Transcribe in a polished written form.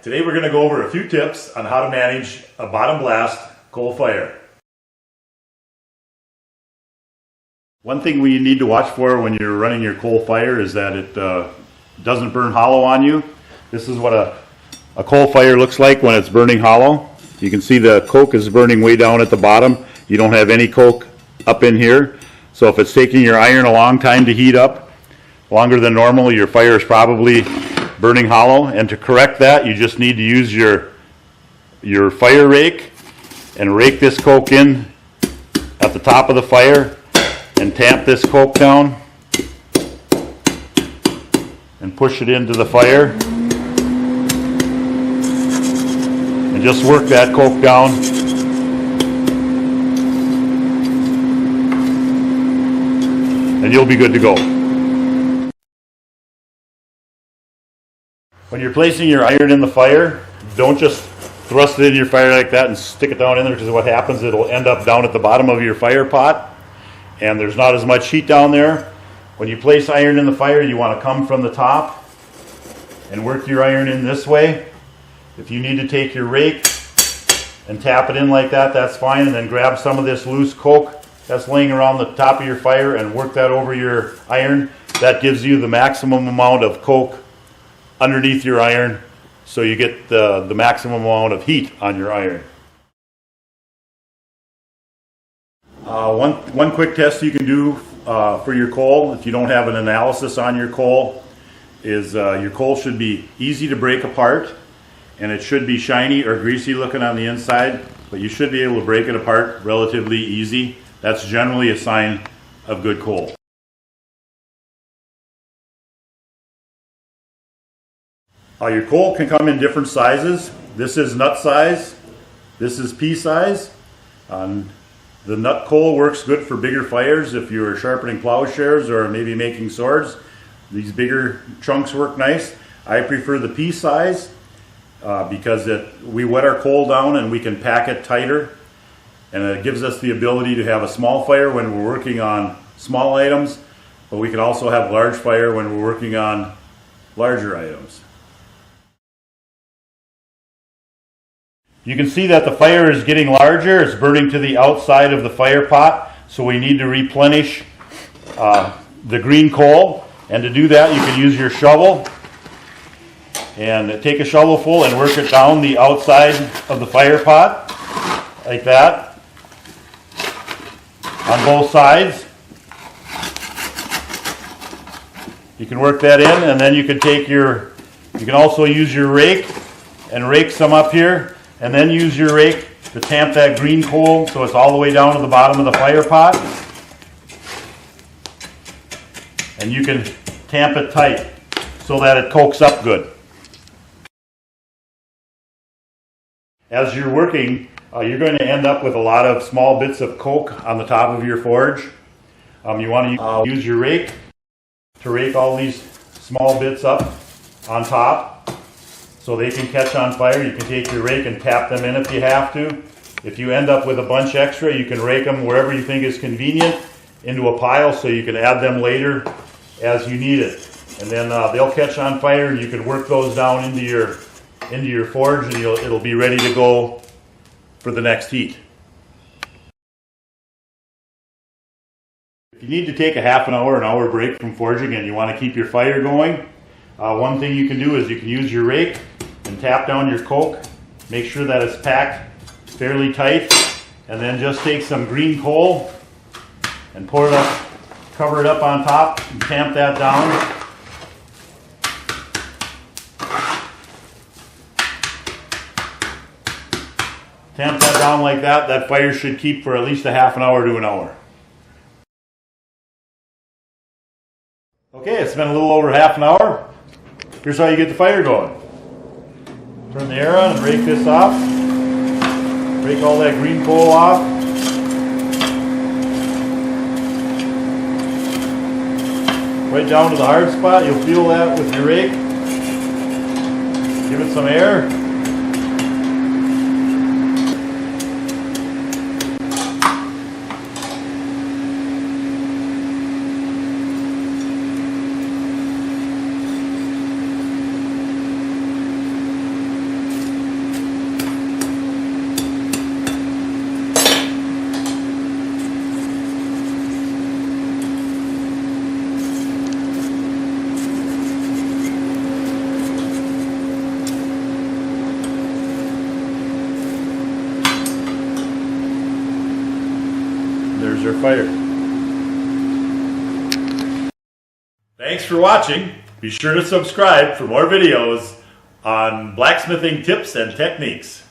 Today we're going to go over a few tips on how to manage a bottom blast coal fire. One thing we need to watch for when you're running your coal fire is that it doesn't burn hollow on you. This is what a coal fire looks like when it's burning hollow. You can see the coke is burning way down at the bottom. You don't have any coke up in here. So if it's taking your iron a long time to heat up, longer than normal, your fire is probably burning hollow. And to correct that, you just need to use your fire rake and rake this coke in at the top of the fire and tamp this coke down and push it into the fire and just work that coke down. And you'll be good to go. When you're placing your iron in the fire, don't just thrust it in your fire like that and stick it down in there, because what happens, it'll end up down at the bottom of your fire pot and there's not as much heat down there. When you place iron in the fire, you want to come from the top and work your iron in this way. If you need to take your rake and tap it in like that, that's fine, and then grab some of this loose coke that's laying around the top of your fire and work that over your iron. That gives you the maximum amount of coke underneath your iron, so you get the maximum amount of heat on your iron. One quick test you can do for your coal, if you don't have an analysis on your coal, is your coal should be easy to break apart, and it should be shiny or greasy looking on the inside, but you should be able to break it apart relatively easy. That's generally a sign of good coal. Your coal can come in different sizes. This is nut size. This is pea size. The nut coal works good for bigger fires if you're sharpening plowshares or maybe making swords. These bigger chunks work nice. I prefer the pea size because we wet our coal down and we can pack it tighter. And it gives us the ability to have a small fire when we're working on small items, but we can also have large fire when we're working on larger items. You can see that the fire is getting larger. It's burning to the outside of the fire pot, so we need to replenish the green coal. And to do that, you can use your shovel and take a shovelful and work it down the outside of the fire pot like that on both sides. You can work that in, and then you can also use your rake and rake some up here, and then use your rake to tamp that green coal so it's all the way down to the bottom of the fire pot. And you can tamp it tight so that it cokes up good. As you're working, you're going to end up with a lot of small bits of coke on the top of your forge. You want to use your rake to rake all these small bits up on top so they can catch on fire. You can take your rake and tap them in if you have to. If you end up with a bunch extra, you can rake them wherever you think is convenient into a pile so you can add them later as you need it. And then they'll catch on fire, and you can work those down into your forge, and it'll be ready to go for the next heat. If you need to take a half an hour break from forging and you want to keep your fire going, one thing you can do is you can use your rake and tap down your coke. Make sure that it's packed fairly tight, and then just take some green coal and pour it up, cover it up on top, and tamp that down. Tamp that down like that. That fire should keep for at least a half an hour to an hour. Okay, it's been a little over half an hour. Here's how you get the fire going. Turn the air on and rake this off. Rake all that green coal off. Right down to the hard spot. You'll feel that with your rake. Give it some air. there's our fire. Thanks for watching. Be sure to subscribe for more videos on blacksmithing tips and techniques.